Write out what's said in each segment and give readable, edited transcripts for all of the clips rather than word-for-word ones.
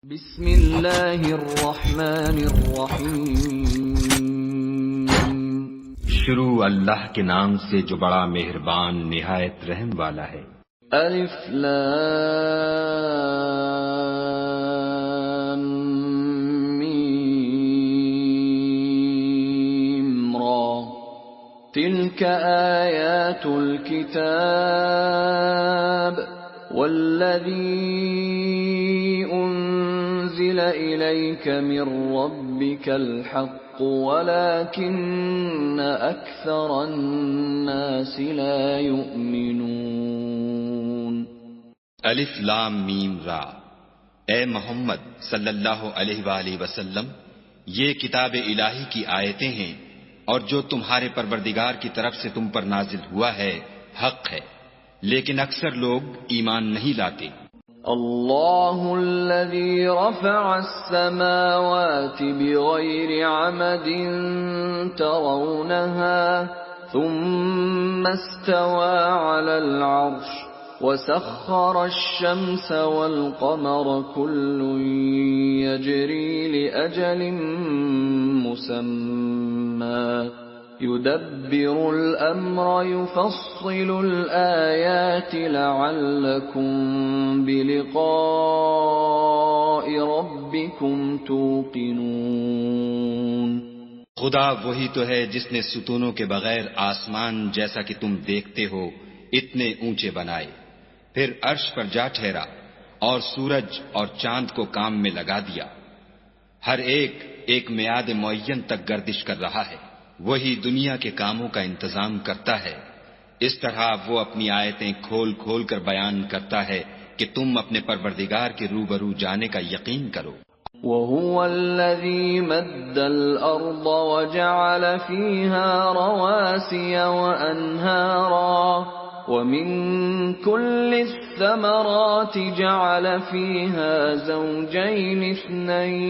بسم اللہ الرحمن الرحیم شروع اللہ کے نام سے جو بڑا مہربان نہایت رحم والا ہے۔ الف لام میم را تلك آیات الكتاب والذی انزل الیک من ربک الحق ولكن اکثر الناس لا یؤمنون۔ الف لام میم را، اے محمد صلی اللہ علیہ وآلہ وسلم، یہ کتاب الہی کی آیتیں ہیں اور جو تمہارے پروردگار کی طرف سے تم پر نازل ہوا ہے حق ہے، لیکن اکثر لوگ ایمان نہیں لاتے۔ اللہ الذی رفع السماوات بغیر عمد ترونها ثم استوى على العرش وسخر الشمس والقمر كل يجري لأجل مسمى يدبر الأمر يفصل الآيات لعلكم بلقاء ربكم توقنون۔ خدا وہی تو ہے جس نے ستونوں کے بغیر آسمان جیسا کہ تم دیکھتے ہو اتنے اونچے بنائے، پھر عرش پر جا ٹھہرا اور سورج اور چاند کو کام میں لگا دیا، ہر ایک میعاد معین تک گردش کر رہا ہے، وہی دنیا کے کاموں کا انتظام کرتا ہے۔ اس طرح وہ اپنی آیتیں کھول کھول کر بیان کرتا ہے کہ تم اپنے پروردگار کے روبرو جانے کا یقین کرو۔ وَهُوَ الَّذِي مَدَّ الْأَرْضَ وَجَعَلَ فِيهَا رَوَاسِيَ وَأَنْهَارًا وَمِن كُلِّ الثَّمَرَاتِ جَعَلَ فِيهَا زَوْجَيْنِ اثْنَيْنِ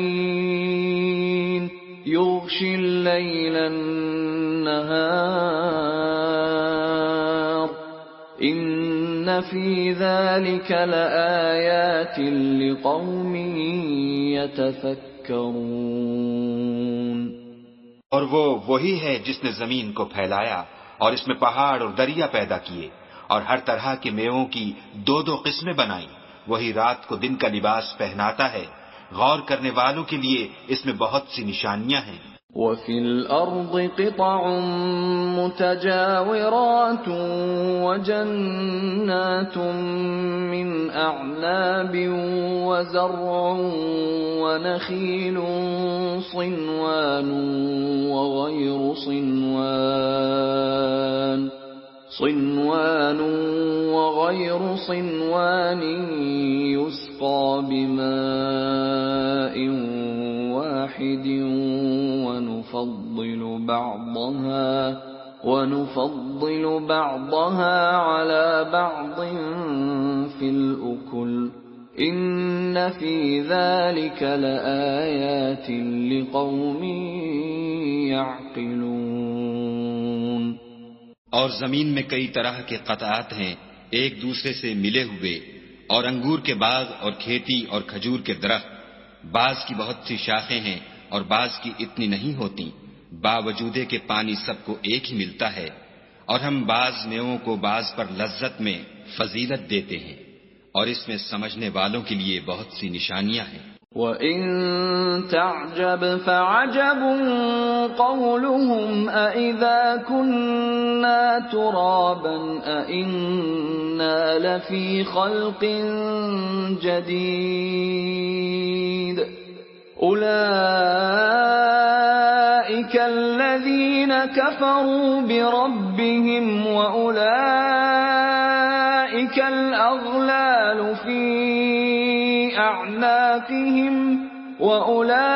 يُغْشِي اللَّيْلَ النَّهَارَ إِنَّ فِي ذَلِكَ لَآيَاتٍ لِقَوْمٍ يَتَفَكَّرُونَ۔ اور وہ وہی ہے جس نے زمین کو پھیلایا اور اس میں پہاڑ اور دریا پیدا کیے اور ہر طرح کے میووں کی دو دو قسمیں بنائیں، وہی رات کو دن کا لباس پہناتا ہے، غور کرنے والوں کے لیے اس میں بہت سی نشانیاں ہیں۔ وَفِي الْأَرْضِ قِطَعٌ مُتَجَاوِرَاتٌ وَجَنَّاتٌ مِّنْ أَعْنَابٍ وَزَرْعٌ وَنَخِيلٌ صِنْوَانٌ وَغَيْرُ صِنْوَانٍ يُسْقَىٰ بِمَاءٍ واحد ونفضل بعضها على بعض في الأكل إن في ذلك لآيات لقوم يعقلون۔ اور زمین میں کئی طرح کے قطعات ہیں ایک دوسرے سے ملے ہوئے، اور انگور کے باغ اور کھیتی اور کھجور کے درخت، بعض کی بہت سی شاخیں ہیں اور بعض کی اتنی نہیں ہوتی، باوجود کہ پانی سب کو ایک ہی ملتا ہے، اور ہم بعض میووں کو بعض پر لذت میں فضیلت دیتے ہیں، اور اس میں سمجھنے والوں کے لیے بہت سی نشانیاں ہیں۔ وَإِن تَعْجَبْ فَعَجَبٌ قَوْلُهُمْ أَإِذَا كُنَّا تُرَابًا أَإِنَّا لَفِي خَلْقٍ جَدِيدٍ أُولَئِكَ الَّذِينَ كَفَرُوا بِرَبِّهِمْ وَأُولَئِكَ الْأَغْلَالُ فِي أَعْنَاقِهِمْ وَأُولَئِكَ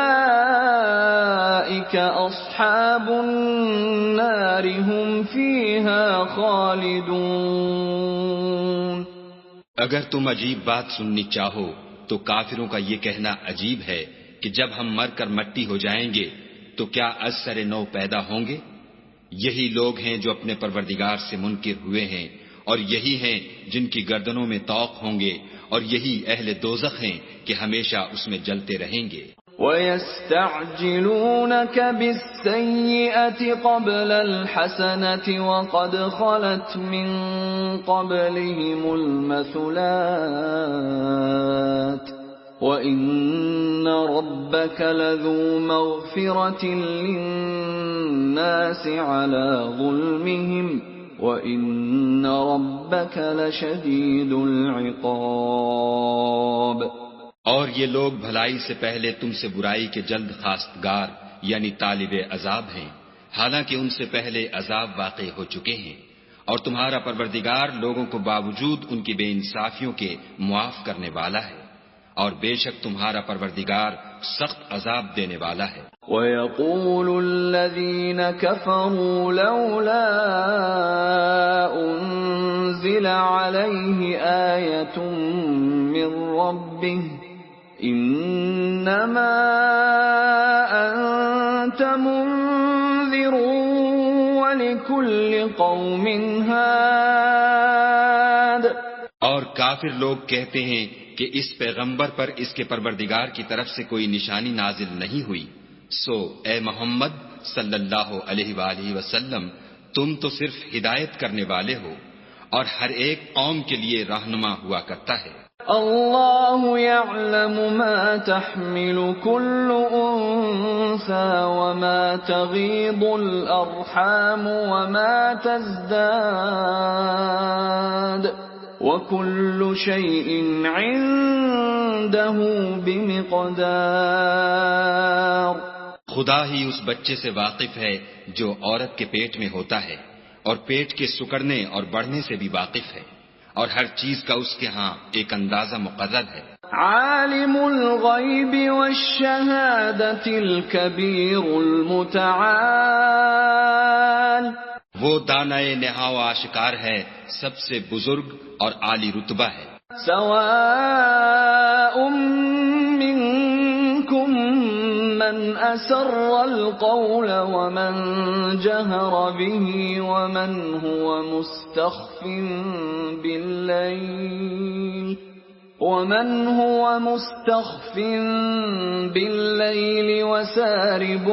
أَصْحَابُ النَّارِ هُمْ فِيهَا خَالِدُونَ۔ اگر تم عجیب بات سننی چاہو تو کافروں کا یہ کہنا عجیب ہے کہ جب ہم مر کر مٹی ہو جائیں گے تو کیا از سر نو پیدا ہوں گے؟ یہی لوگ ہیں جو اپنے پروردگار سے منکر ہوئے ہیں اور یہی ہیں جن کی گردنوں میں طوق ہوں گے، اور یہی اہل دوزخ ہیں کہ ہمیشہ اس میں جلتے رہیں گے۔ وَيَسْتَعْجِلُونَكَ بِالسَّيِّئَةِ قَبْلَ الْحَسَنَةِ وَقَدْ خَلَتْ مِن قَبْلِهِمُ الْمَثُلَاتُ وَإِنَّ رَبَّكَ لَذُو مَغْفِرَةٍ لِلنَّاسِ عَلَى ظُلْمِهِمْ وَإِنَّ رَبَّكَ لَشَدِيدُ الْعِقَابِ۔ اور یہ لوگ بھلائی سے پہلے تم سے برائی کے جلد خواستگار یعنی طالب عذاب ہیں، حالانکہ ان سے پہلے عذاب واقع ہو چکے ہیں، اور تمہارا پروردگار لوگوں کو باوجود ان کی بے انصافیوں کے معاف کرنے والا ہے، اور بے شک تمہارا پروردگار سخت عذاب دینے والا ہے۔ وَيَقُولُ الَّذِينَ كَفَرُوا لَوْلَا أُنزِلَ عَلَيْهِ آيَةٌ مِّن رَّبِّهِ إِنَّمَا أَنتَ مُنذِرٌ وَلِكُلِّ قَوْمٍ هَادٍ۔ اور کافر لوگ کہتے ہیں کہ اس پیغمبر پر اس کے پروردگار کی طرف سے کوئی نشانی نازل نہیں ہوئی، سو اے محمد صلی اللہ علیہ وآلہ وسلم تم تو صرف ہدایت کرنے والے ہو، اور ہر ایک قوم کے لیے رہنما ہوا کرتا ہے۔ اللہ یعلم ما تحمل كل انثى وما تغیض الارحام وما تزداد وكل شيء عنده بمقدار۔ خدا ہی اس بچے سے واقف ہے جو عورت کے پیٹ میں ہوتا ہے، اور پیٹ کے سکڑنے اور بڑھنے سے بھی واقف ہے، اور ہر چیز کا اس کے ہاں ایک اندازہ مقرر ہے۔ عالم الغیب والشہادۃ الکبیر المتعال۔ وہ دانائے نہا و آشکار ہے، سب سے بزرگ اور عالی رتبہ ہے۔ سواء منکم من اسر القول ومن جہر به ومن هو مستخف باللیل وسارب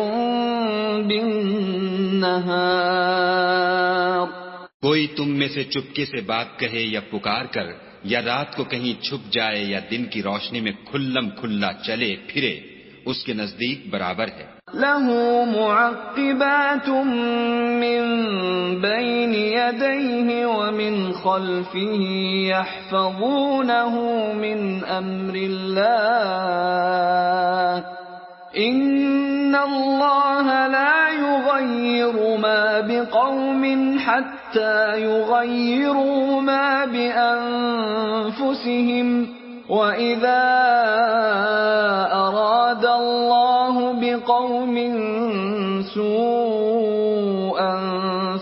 بالنہار۔ کوئی تم میں سے چپکے سے بات کہے یا پکار کر، یا رات کو کہیں چھپ جائے یا دن کی روشنی میں کھلم کھلا چلے پھرے، اس کے نزدیک برابر ہے۔ لَهُ مُعَقِّبَاتٌ مِّن بَيْنِ يَدَيْهِ وَمِنْ خَلْفِهِ يَحْفَظُونَهُ مِنْ أَمْرِ اللَّهِ إِنَّ اللَّهَ لَا يُغَيِّرُ مَا بِقَوْمٍ حَتَّى يُغَيِّرُوا مَا بِأَنفُسِهِمْ وَإِذَا أَرَادَ اللَّهُ بِقَوْمٍ سُوءًا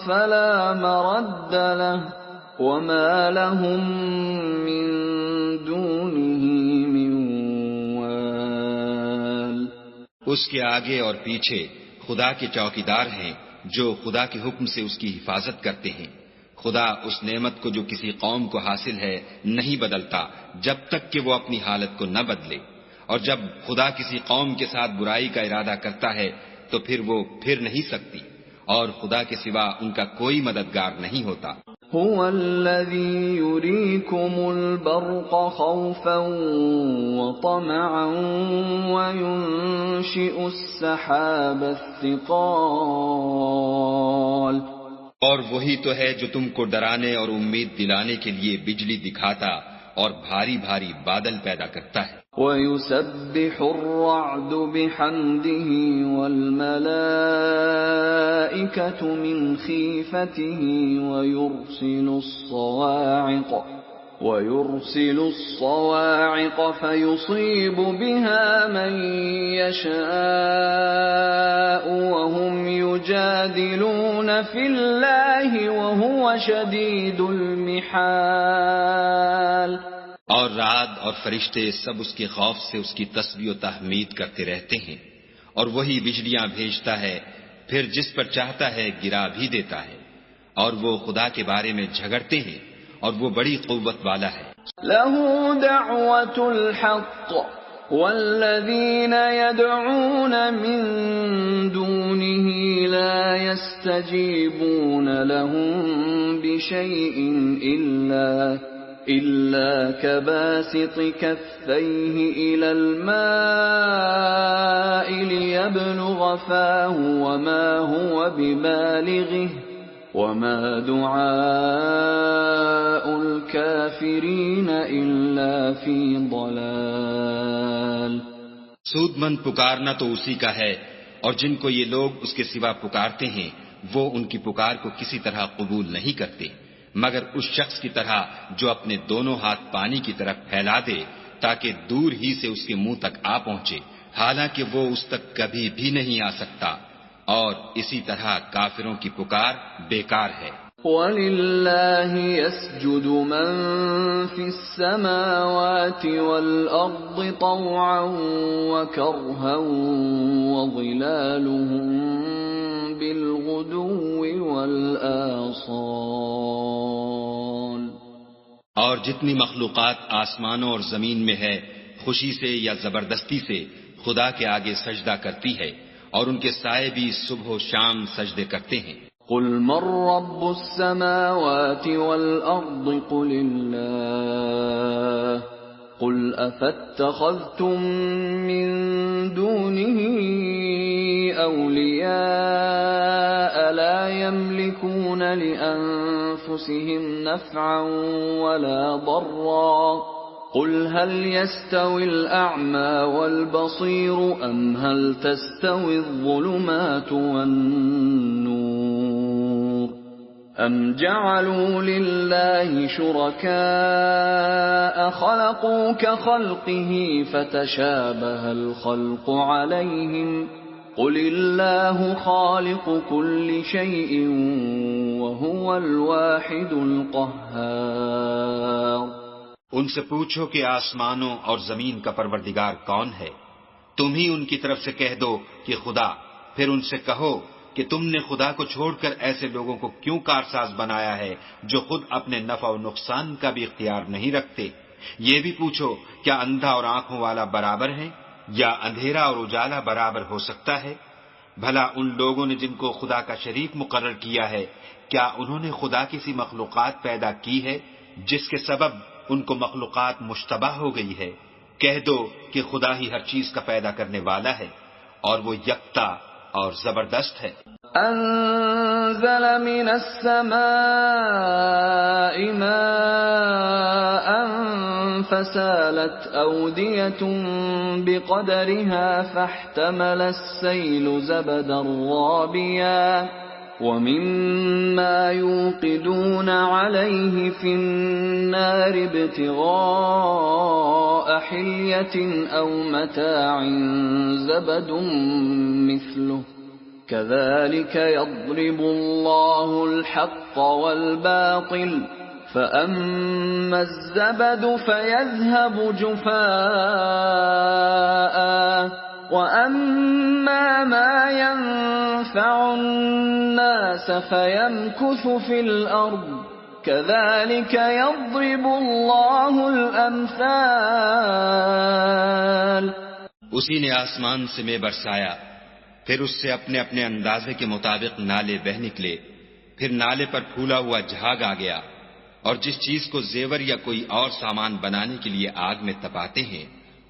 فَلَا مَرَدَّ لَهُ وَمَا لَهُم مِّن دُونِهِ مِن وَالٍ۔ اس کے آگے اور پیچھے خدا کے چوکیدار ہیں جو خدا کے حکم سے اس کی حفاظت کرتے ہیں۔ خدا اس نعمت کو جو کسی قوم کو حاصل ہے نہیں بدلتا جب تک کہ وہ اپنی حالت کو نہ بدلے، اور جب خدا کسی قوم کے ساتھ برائی کا ارادہ کرتا ہے تو پھر وہ پھر نہیں سکتی، اور خدا کے سوا ان کا کوئی مددگار نہیں ہوتا۔ هو الذي يريكم البرق خوفا وطمعا وينشئ السحاب الثقال۔ اور وہی تو ہے جو تم کو ڈرانے اور امید دلانے کے لیے بجلی دکھاتا اور بھاری بھاری بادل پیدا کرتا ہے۔ وَيُسَبِّحُ الرَّعْدُ بِحَمْدِهِ وَالْمَلَائِكَةُ مِنْ خِيفَتِهِ وَيُرْسِلُ الصَّوَاعِقَ فَيُصِيبُ بِهَا مَن يَشَاءُ وَهُمْ يُجَادِلُونَ فِي اللَّهِ وَهُوَ شَدِيدُ الْمِحَالِ۔ اور رعد اور فرشتے سب اس کے خوف سے اس کی تسبیح و تحمید کرتے رہتے ہیں، اور وہی بجلیاں بھیجتا ہے، پھر جس پر چاہتا ہے گرا بھی دیتا ہے، اور وہ خدا کے بارے میں جھگڑتے ہیں، اور وہ بڑی قوت والا ہے۔ له دعوة الحق والذين يدعون من دونه لا يستجيبون لهم بشيء إلا كباسط كفيه إلى الماء ليبلغ فاه وما هو ببالغه وما دعاء الكافرين إلا في ضلال۔ سود مند پکارنا تو اسی کا ہے، اور جن کو یہ لوگ اس کے سوا پکارتے ہیں وہ ان کی پکار کو کسی طرح قبول نہیں کرتے مگر اس شخص کی طرح جو اپنے دونوں ہاتھ پانی کی طرف پھیلا دے تاکہ دور ہی سے اس کے منہ تک آ پہنچے، حالانکہ وہ اس تک کبھی بھی نہیں آ سکتا، اور اسی طرح کافروں کی پکار بیکار ہے۔ وَلِلَّهِ يَسْجُدُ مَن فِي السَّمَاوَاتِ وَالْأَرْضِ طَوْعًا وَكَرْهًا وَظِلَالُهُم بِالْغُدُوِّ وَالْآصَالِ۔ اور جتنی مخلوقات آسمانوں اور زمین میں ہے خوشی سے یا زبردستی سے خدا کے آگے سجدہ کرتی ہے، اور ان کے سائے بھی صبح و شام سجدے کرتے ہیں۔ قل من رب السماوات والأرض قل الله قل أفاتخذتم من دونه أولياء لا يملكون لأنفسهم نفعا ولا ضرا قل هل يستوي الأعمى والبصير أم هل تستوي الظلمات والنور أم جعلوا لله شركاء خلقوا كخلقه فتشابه الخلق عليهم قل الله خالق كل شيء وهو الواحد القهار۔ ان سے پوچھو کہ آسمانوں اور زمین کا پروردگار کون ہے، تم ہی ان کی طرف سے کہہ دو کہ خدا، پھر ان سے کہو کہ تم نے خدا کو چھوڑ کر ایسے لوگوں کو کیوں کارساز بنایا ہے جو خود اپنے نفع و نقصان کا بھی اختیار نہیں رکھتے۔ یہ بھی پوچھو کیا اندھا اور آنکھوں والا برابر ہے یا اندھیرا اور اجالا برابر ہو سکتا ہے؟ بھلا ان لوگوں نے جن کو خدا کا شریک مقرر کیا ہے، کیا انہوں نے خدا کی سی مخلوقات پیدا کی ہے جس کے سبب ان کو مخلوقات مشتبہ ہو گئی ہے؟ کہہ دو کہ خدا ہی ہر چیز کا پیدا کرنے والا ہے اور وہ یکتا اور زبردست ہے۔ انزل من السماء ماء فسالت أودية بقدرها فاحتمل السيل زبدا رابيا ومما يوقدون عليه في النار ابتغاء حلية أو متاع زبد مثله كذلك يضرب الله الحق والباطل فأما الزبد فيذهب جفاء وأما ما ينفع الناس فيمكث في الأرض كذلك يضرب الله الأمثال۔ اسی نے آسمان سے میں برسایا، پھر اس سے اپنے اپنے اندازے کے مطابق نالے بہ نکلے، پھر نالے پر پھولا ہوا جھاگ آ گیا، اور جس چیز کو زیور یا کوئی اور سامان بنانے کے لیے آگ میں تپاتے ہیں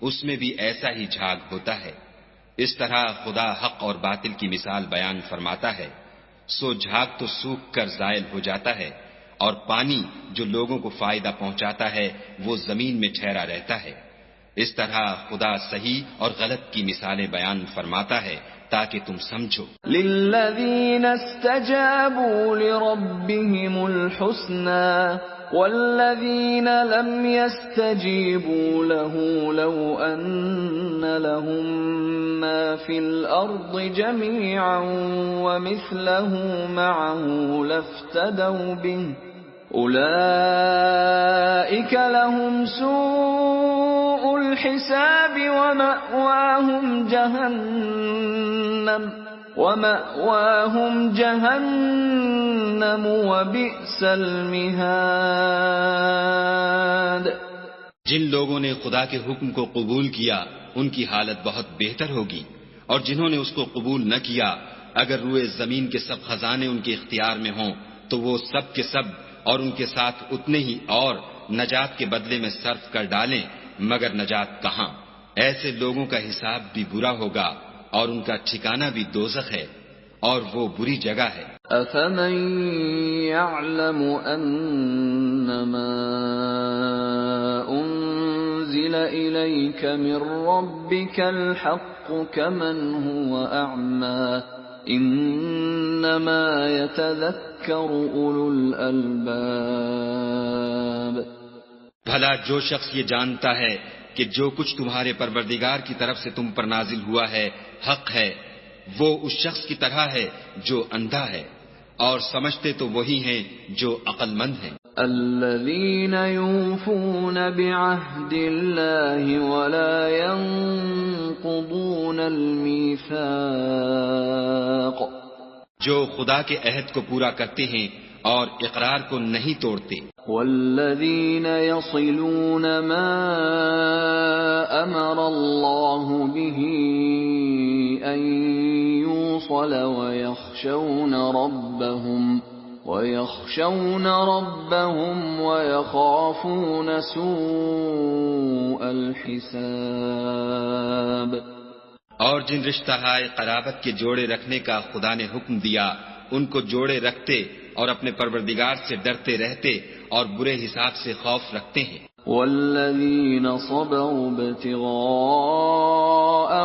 اس میں بھی ایسا ہی جھاگ ہوتا ہے۔ اس طرح خدا حق اور باطل کی مثال بیان فرماتا ہے، سو جھاگ تو سوکھ کر زائل ہو جاتا ہے، اور پانی جو لوگوں کو فائدہ پہنچاتا ہے وہ زمین میں ٹھہرا رہتا ہے۔ اس طرح خدا صحیح اور غلط کی مثالیں بیان فرماتا ہے تاکہ تم سمجھو۔ للذین استجابوا لربهم الحسنى والذین لم يستجیبوا له لو ان لهم ما في الارض جميعا ومثله معه لافتدوا به اولئک لهم سوء الحساب ومأواهم جهنم وَمَأْوَاهُمْ جَهَنَّمُ وَبِئْسَ الْمِهَادُ۔ جن لوگوں نے خدا کے حکم کو قبول کیا ان کی حالت بہت بہتر ہوگی، اور جنہوں نے اس کو قبول نہ کیا اگر روئے زمین کے سب خزانے ان کے اختیار میں ہوں تو وہ سب کے سب اور ان کے ساتھ اتنے ہی اور نجات کے بدلے میں صرف کر ڈالیں، مگر نجات کہاں؟ ایسے لوگوں کا حساب بھی برا ہوگا اور ان کا ٹھکانہ بھی دوزخ ہے، اور وہ بری جگہ ہے۔ أَفَمَن يَعْلَمُ أَنَّمَا أُنزِلَ إِلَيْكَ مِن رَّبِّكَ الْحَقُّ كَمَنْ هُوَ أَعْمَىٰ إِنَّمَا يَتَذَكَّرُ أُولُو الْأَلْبَابِ۔ بھلا جو شخص یہ جانتا ہے کہ جو کچھ تمہارے پروردگار کی طرف سے تم پر نازل ہوا ہے حق ہے، وہ اس شخص کی طرح ہے جو اندھا ہے، اور سمجھتے تو وہی ہیں جو عقل مند ہیں۔ الذين يوفون بعهد الله ولا ينقضون الميثاق، جو خدا کے عہد کو پورا کرتے ہیں اور اقرار کو نہیں توڑتے۔ والذين يصلون ما أمر الله به أن يوصل ويخشون ربهم ويخافون سوء الحساب۔ اور جن رشتہ ہائے قرابت کے جوڑے رکھنے کا خدا نے حکم دیا ان کو جوڑے رکھتے اور اپنے پروردگار سے ڈرتے رہتے اور برے حساب سے خوف رکھتے ہیں۔ والذين صبروا ابتغاء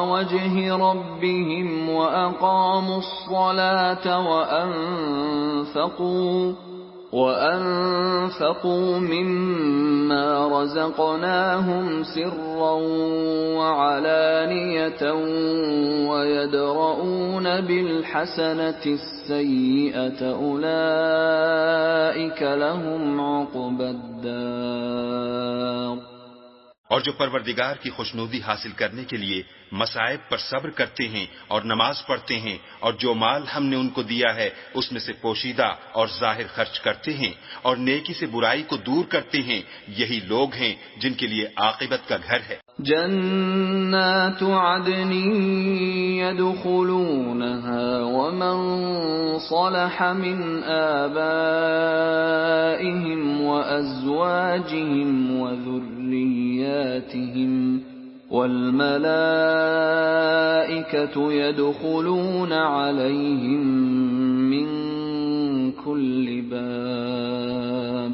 وجه ربهم وأقاموا الصلاة وأنفقوا مما رزقناهم سرا وعلانية ويدرؤون بالحسنة السيئة أولئك لهم عقبى الدار۔ اور جو پروردگار کی خوشنودی حاصل کرنے کے لیے مصائب پر صبر کرتے ہیں اور نماز پڑھتے ہیں، اور جو مال ہم نے ان کو دیا ہے اس میں سے پوشیدہ اور ظاہر خرچ کرتے ہیں، اور نیکی سے برائی کو دور کرتے ہیں، یہی لوگ ہیں جن کے لیے عاقبت کا گھر ہے۔ جنات عدن يدخلونها ومن صلح من آبائهم وأزواجهم وذرياتهم والملائكة يدخلون عليهم من كل باب۔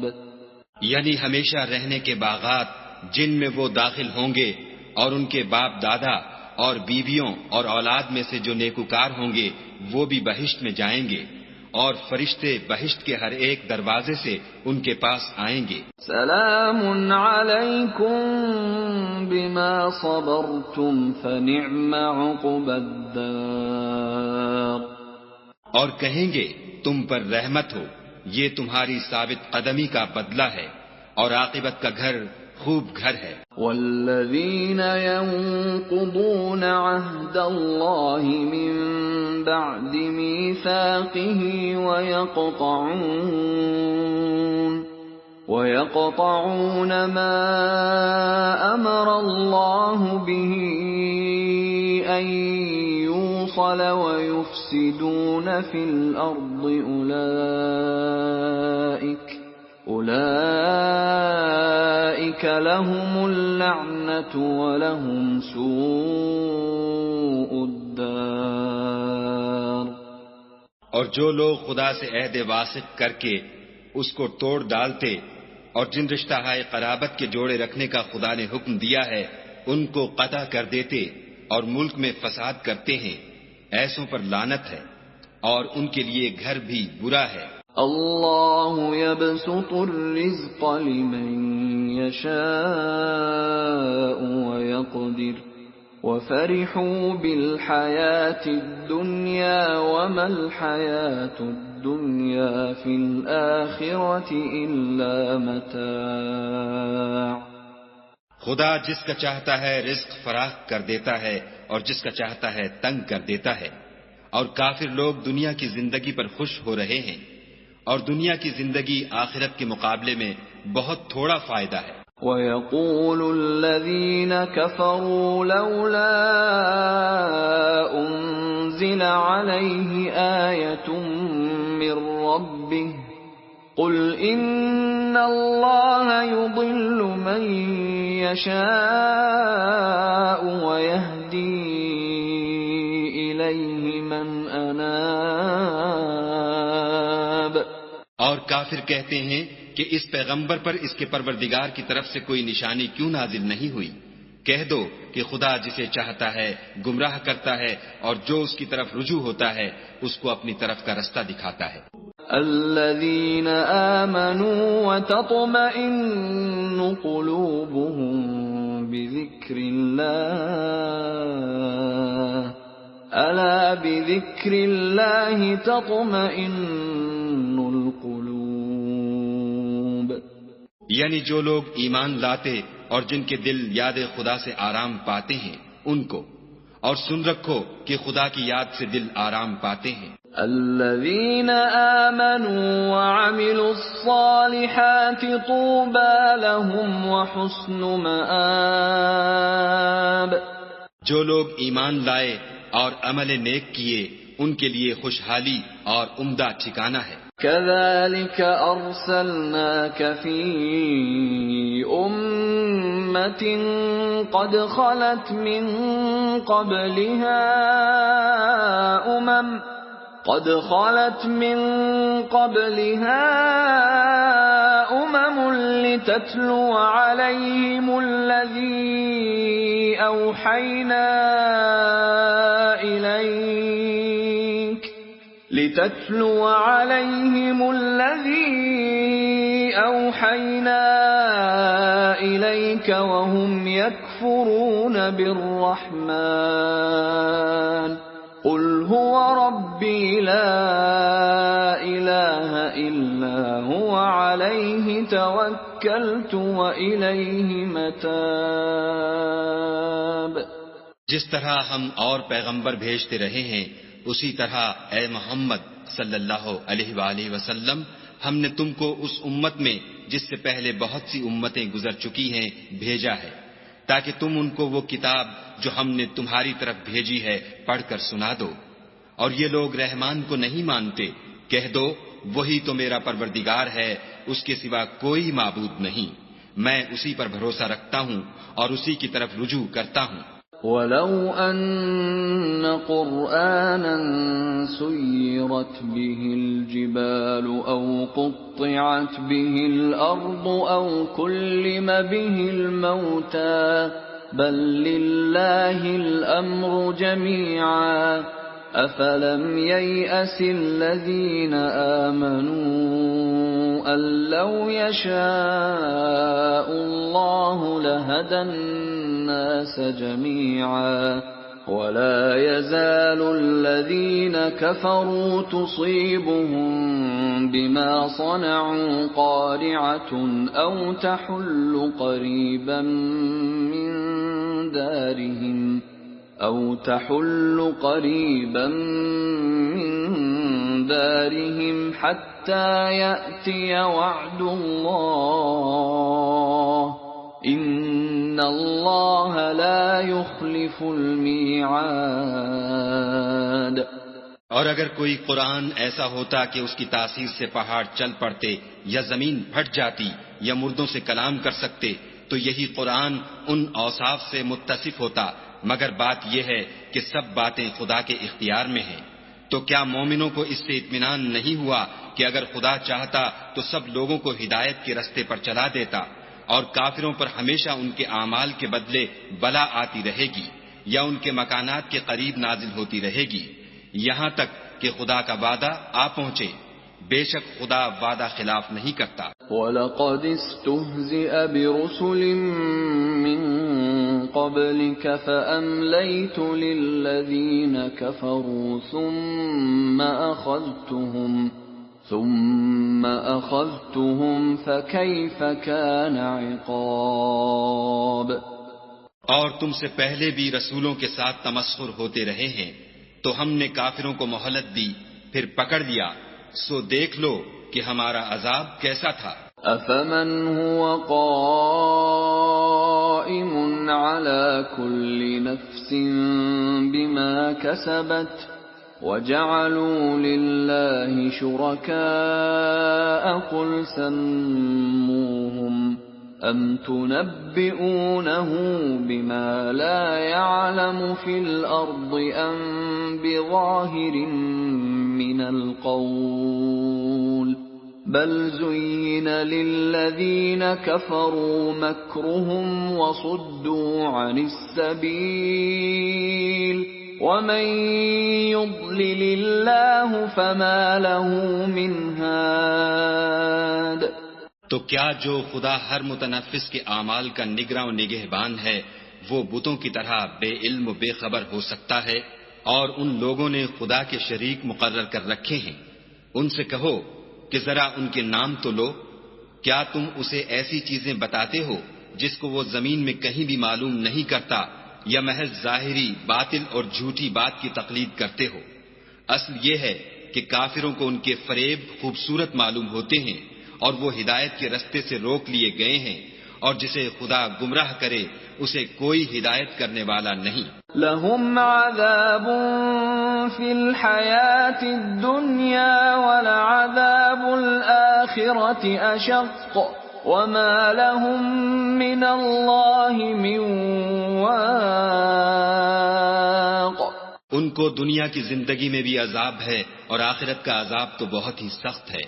یعنی ہمیشہ رہنے کے باغات جن میں وہ داخل ہوں گے، اور ان کے باپ دادا اور بیویوں اور اولاد میں سے جو نیکوکار ہوں گے وہ بھی بہشت میں جائیں گے، اور فرشتے بہشت کے ہر ایک دروازے سے ان کے پاس آئیں گے۔ سلام علیکم بما صبرتم فنعم عقبی الدار۔ اور کہیں گے تم پر رحمت ہو، یہ تمہاری ثابت قدمی کا بدلہ ہے، اور عاقبت کا گھر خوب گھر ہے۔ والذین ينقضون عہد اللہ من بعد میثاقہ ويقطعون ما أمر الله به أن يوصل ويفسدون في الأرض أولئك لهم اللعنة ولهم سوء الدار۔ اور جو لوگ خدا سے عہد واثق کر کے اس کو توڑ ڈالتے اور جن رشتہ ہائے قرابت کے جوڑے رکھنے کا خدا نے حکم دیا ہے ان کو قطع کر دیتے اور ملک میں فساد کرتے ہیں، ایسوں پر لعنت ہے اور ان کے لیے گھر بھی برا ہے۔ اللہ یبسط الرزق لمن یشاء ویقدر وفرحوا بالحیاة الدنیا وما الحیاة الدنیا فی الآخرة الا متاع۔ خدا جس کا چاہتا ہے رزق فراخ کر دیتا ہے اور جس کا چاہتا ہے تنگ کر دیتا ہے، اور کافر لوگ دنیا کی زندگی پر خوش ہو رہے ہیں، اور دنیا کی زندگی آخرت کے مقابلے میں بہت تھوڑا فائدہ ہے۔ وَيَقُولُ الَّذِينَ كَفَرُوا لَوْلَا أُنزِلَ عَلَيْهِ آيَةٌ مِّن رَّبِّهِ قُلْ إِنَّ اللَّهَ يُضِلُّ مَن يَشَاءُ وَيَهْدِي إِلَيْهِ مَنْ أَنَابَ۔ اور کافر کہتے ہیں کہ اس پیغمبر پر اس کے پروردگار کی طرف سے کوئی نشانی کیوں نازل نہیں ہوئی؟ کہہ دو کہ خدا جسے چاہتا ہے گمراہ کرتا ہے، اور جو اس کی طرف رجوع ہوتا ہے اس کو اپنی طرف کا رستہ دکھاتا ہے۔ الذين آمنوا وتطمئن قلوبهم بذكر الله ألا بذكر الله تطمئن القلوب۔ یعنی جو لوگ ایمان لاتے اور جن کے دل یاد خدا سے آرام پاتے ہیں ان کو، اور سن رکھو کہ خدا کی یاد سے دل آرام پاتے ہیں۔ الذين آمنوا وعملوا الصالحات طوبى لهم وحسن مآب۔ جو لوگ ایمان لائے اور عمل نیک کیے ان کے لیے خوشحالی اور عمدہ ٹھکانہ ہے۔ كذلك أرسلناك في أمة قد خلت من قبلها أمم لتتلو عليهم الذي أوحينا إليك وهم يكفرون بالرحمن قل هو ربي لا إله إلا هو عليه توكلت وإليه متاب۔ جس طرح ہم اور پیغمبر بھیجتے رہے ہیں اسی طرح اے محمد صلی اللہ علیہ وآلہ وسلم ہم نے تم کو اس امت میں جس سے پہلے بہت سی امتیں گزر چکی ہیں بھیجا ہے، تاکہ تم ان کو وہ کتاب جو ہم نے تمہاری طرف بھیجی ہے پڑھ کر سنا دو، اور یہ لوگ رحمان کو نہیں مانتے، کہہ دو وہی تو میرا پروردگار ہے، اس کے سوا کوئی معبود نہیں، میں اسی پر بھروسہ رکھتا ہوں اور اسی کی طرف رجوع کرتا ہوں۔ وَلَوْ أَنَّ قُرْآنًا سُيِّرَتْ بِهِ الْجِبَالُ أَوْ قُطِّعَتْ بِهِ الْأَرْضُ أَوْ كُلِّمَ بِهِ الْمَوْتَى بَل لِّلَّهِ الْأَمْرُ جَمِيعًا أَفَلَمْ يَيْأَسِ الَّذِينَ آمَنُوا أَن لَّوْ يَشَاءُ اللَّهُ لَهَدَى النَّاسَ جَمِيعًا وَلَا يَزَالُ الَّذِينَ كَفَرُوا تُصِيبُهُم بِمَا صَنَعُوا قَارِعَةٌ أَوْ تَحُلُّ قَرِيبًا مِّن دَارِهِمْ حَتَّى يَأْتِيَ وَعْدُ اللَّهِ إِنَّ اللَّهَ لَا يُخْلِفُ الْمِيعَادَ۔ اور اگر کوئی قرآن ایسا ہوتا کہ اس کی تاثیر سے پہاڑ چل پڑتے یا زمین پھٹ جاتی یا مردوں سے کلام کر سکتے تو یہی قرآن ان اوصاف سے متصف ہوتا، مگر بات یہ ہے کہ سب باتیں خدا کے اختیار میں ہیں۔ تو کیا مومنوں کو اس سے اطمینان نہیں ہوا کہ اگر خدا چاہتا تو سب لوگوں کو ہدایت کے رستے پر چلا دیتا، اور کافروں پر ہمیشہ ان کے اعمال کے بدلے بلا آتی رہے گی یا ان کے مکانات کے قریب نازل ہوتی رہے گی، یہاں تک کہ خدا کا وعدہ آ پہنچے۔ بے شک خدا وعدہ خلاف نہیں کرتا۔ وَلَقَدِ اسْتُهْزِئَ بِرُسُلٍ مِّن قَبْلِكَ فَأَمْلَيْتُ لِلَّذِينَ كَفَرُوا ثُمَّ أَخَذْتُهُمْ فَكَيْفَ كَانَ عِقَابِ۔ اور تم سے پہلے بھی رسولوں کے ساتھ تمسخر ہوتے رہے ہیں، تو ہم نے کافروں کو مہلت دی، پھر پکڑ لیا، سو دیکھ لو کہ ہمارا عذاب کیسا تھا۔ أفمن هو قائم على كل نفس بما كسبت وجعلوا لله شركاء قل سموهم أم تنبئونه بما لا يعلم في الأرض أم بظاهر من القول بل زين للذين كفروا مكرهم وصدوا عن السبيل ومن يضلل الله فما له من هاد۔ تو کیا جو خدا ہر متنفس کے اعمال کا نگراں و نگہبان ہے وہ بتوں کی طرح بے علم و بے خبر ہو سکتا ہے؟ اور ان لوگوں نے خدا کے شریک مقرر کر رکھے ہیں، ان سے کہو کہ ذرا ان کے نام تو لو۔ کیا تم اسے ایسی چیزیں بتاتے ہو جس کو وہ زمین میں کہیں بھی معلوم نہیں کرتا، یا محض ظاہری باطل اور جھوٹی بات کی تقلید کرتے ہو؟ اصل یہ ہے کہ کافروں کو ان کے فریب خوبصورت معلوم ہوتے ہیں اور وہ ہدایت کے رستے سے روک لیے گئے ہیں، اور جسے خدا گمراہ کرے اسے کوئی ہدایت کرنے والا نہیں۔ لهم عذاب في الحياة الدنيا ولعذاب الآخرة أشق وما لهم من الله من واق۔ ان کو دنیا کی زندگی میں بھی عذاب ہے اور آخرت کا عذاب تو بہت ہی سخت ہے،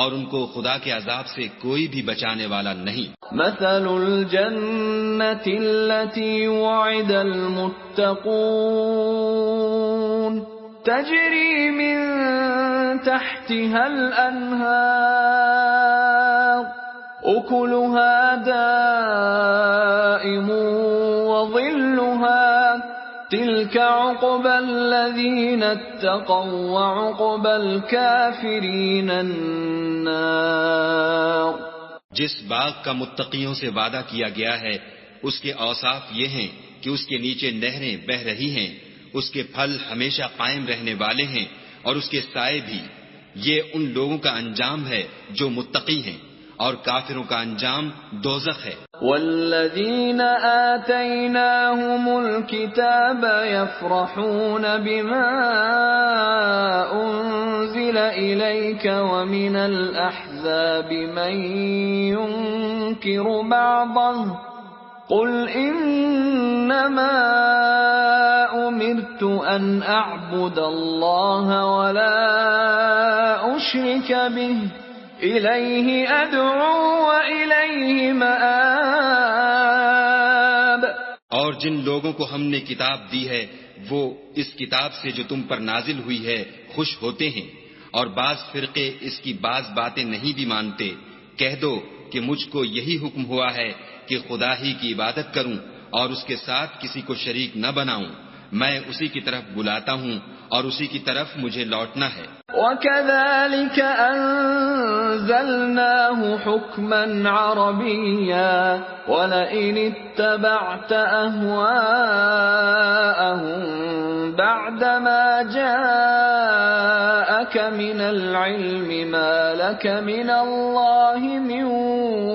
اور ان کو خدا کے عذاب سے کوئی بھی بچانے والا نہیں۔ مثل الجنة التي وعد المتقون تجري من تحتها الأنهار أكلها دائم وظلها تلك عقبى الذين اتقوا وعقبى الكافرين النار۔ جس باغ کا متقیوں سے وعدہ کیا گیا ہے اس کے اوصاف یہ ہیں کہ اس کے نیچے نہریں بہہ رہی ہیں، اس کے پھل ہمیشہ قائم رہنے والے ہیں اور اس کے سائے بھی۔ یہ ان لوگوں کا انجام ہے جو متقی ہیں، اور کافروں کا انجام دوزخ ہے۔ والذین آتیناہم الکتاب یفرحون بما انزل الیک ومن الاحزاب من ينکر بعضه قل انما امرت ان اعبد اللہ ولا اشرک به الیہ ادعو والیہ مآب۔ اور جن لوگوں کو ہم نے کتاب دی ہے وہ اس کتاب سے جو تم پر نازل ہوئی ہے خوش ہوتے ہیں، اور بعض فرقے اس کی بعض باتیں نہیں بھی مانتے۔ کہہ دو کہ مجھ کو یہی حکم ہوا ہے کہ خدا ہی کی عبادت کروں اور اس کے ساتھ کسی کو شریک نہ بناؤں، میں اسی کی طرف بلاتا ہوں اور اسی کی طرف مجھے لوٹنا ہے۔ وَكَذَلِكَ أَنزَلْنَاهُ حُكْمًا عَرَبِيًّا وَلَئِنِ اتَّبَعْتَ أَهْوَاءَهُمْ بَعْدَمَا جَاءَكَ مِنَ الْعِلْمِ مَا لَكَ مِنَ اللَّهِ مِنْ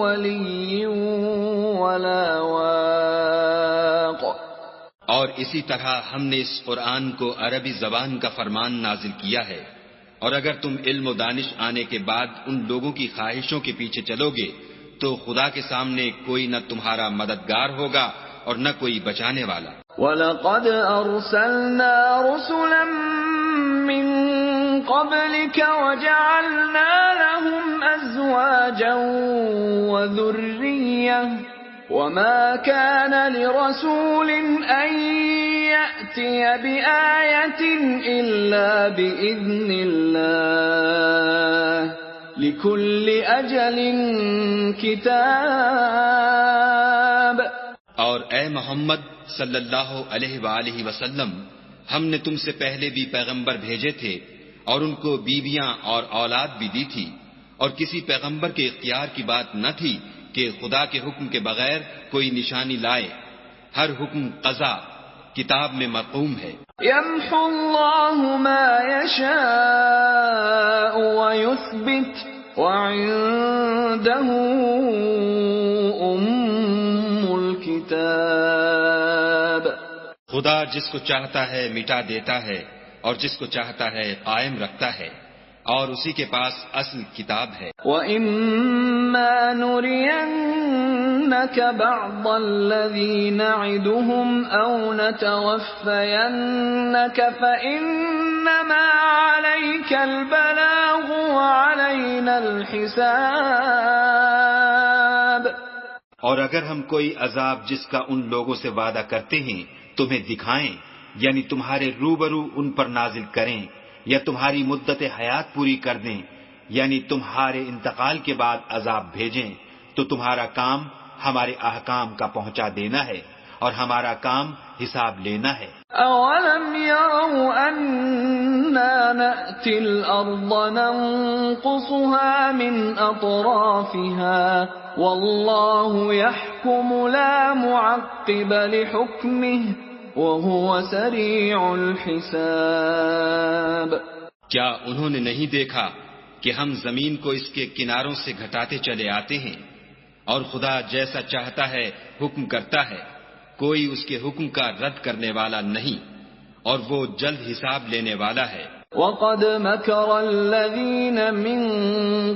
وَلِيٍّ وَلَا وَاقٍ۔ اور اسی طرح ہم نے اس قرآن کو عربی زبان کا فرمان نازل کیا ہے، اور اگر تم علم و دانش آنے کے بعد ان لوگوں کی خواہشوں کے پیچھے چلو گے تو خدا کے سامنے کوئی نہ تمہارا مددگار ہوگا اور نہ کوئی بچانے والا۔ وَلَقَدْ أَرْسَلْنَا رُسُلًا مِّن قَبْلِكَ وَجَعَلْنَا لَهُمْ أَزْوَاجًا وَذُرِّيَّةً وَمَا كَانَ لِرَسُولٍ أَن يَأْتِيَ بِآيَةٍ إِلَّا بِإِذْنِ اللَّهِ لِكُلِّ أَجَلٍ كِتَابٌ۔ اور اے محمد صلی اللہ علیہ وآلہ وسلم، ہم نے تم سے پہلے بھی پیغمبر بھیجے تھے اور ان کو بیویاں اور اولاد بھی دی تھی، اور کسی پیغمبر کے اختیار کی بات نہ تھی کہ خدا کے حکم کے بغیر کوئی نشانی لائے۔ ہر حکم قضا کتاب میں مرقوم ہے۔ يمحو الله ما يشاء ويثبت وعنده الكتاب۔ خدا جس کو چاہتا ہے مٹا دیتا ہے اور جس کو چاہتا ہے قائم رکھتا ہے، اور اسی کے پاس اصل کتاب ہے۔ وَإِمَّا نُرِيَنَّكَ بَعْضَ الَّذِي نَعِدُهُمْ أَوْ نَتَوَفَّيَنَّكَ فَإِنَّمَا عَلَيْكَ الْبَلَاغُ وَعَلَيْنَا الْحِسَابُ۔ اور اگر ہم کوئی عذاب جس کا ان لوگوں سے وعدہ کرتے ہیں تمہیں دکھائیں، یعنی تمہارے روبرو ان پر نازل کریں، یا تمہاری مدت حیات پوری کر دیں، یعنی تمہارے انتقال کے بعد عذاب بھیجیں، تو تمہارا کام ہمارے احکام کا پہنچا دینا ہے اور ہمارا کام حساب لینا ہے۔ أَوَلَمْ يَرَوْا أَنَّا نَأْتِي الْأَرْضَ نَنقُصُهَا مِنْ أَطْرَافِهَا وَاللَّهُ يَحْكُمُ لَا مُعَقِّبَ لِحُكْمِهِ وَهُوَ سَرِيعُ الْحِسَابِ۔ کیا انہوں نے نہیں دیکھا کہ ہم زمین کو اس کے کناروں سے گھٹاتے چلے آتے ہیں، اور خدا جیسا چاہتا ہے حکم کرتا ہے، کوئی اس کے حکم کا رد کرنے والا نہیں، اور وہ جلد حساب لینے والا ہے۔ وَقَدْ مَكَرَ الَّذِينَ مِن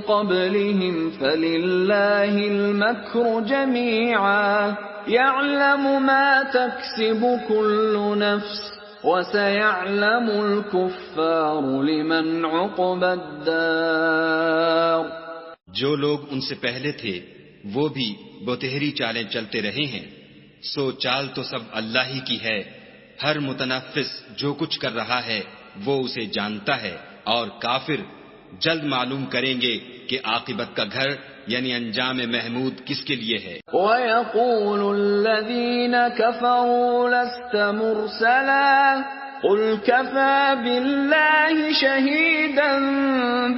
قَبْلِهِمْ فَلِلَّهِ الْمَكْرُ جَمِيعًا يَعْلَمُ مَا تَكْسِبُ كُلُّ نَفْسٍ وَسَيَعْلَمُ الْكُفَّارُ لِمَنْ عُقْبَى الدَّارِ۔ جو لوگ ان سے پہلے تھے وہ بھی بتہری چالیں چلتے رہے ہیں، سو چال تو سب اللہ ہی کی ہے، ہر متنفس جو کچھ کر رہا ہے وہ اسے جانتا ہے، اور کافر جلد معلوم کریں گے کہ عاقبت کا گھر یعنی انجام محمود کس کے لیے ہے۔ وَيَقُولُ الَّذِينَ كَفَرُوا لَسْتَ مُرْسَلًا قُلْ كَفَى بِاللَّهِ شَهِيدًا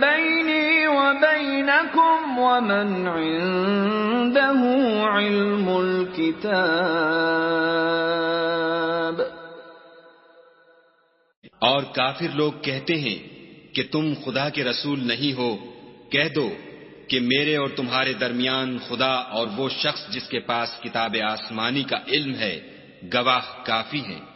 بَيْنِي وَبَيْنَكُمْ وَمَنْ عِندَهُ عِلْمُ الْكِتَابِ۔ اور کافر لوگ کہتے ہیں کہ تم خدا کے رسول نہیں ہو، کہہ دو کہ میرے اور تمہارے درمیان خدا اور وہ شخص جس کے پاس کتاب آسمانی کا علم ہے گواہ کافی ہیں۔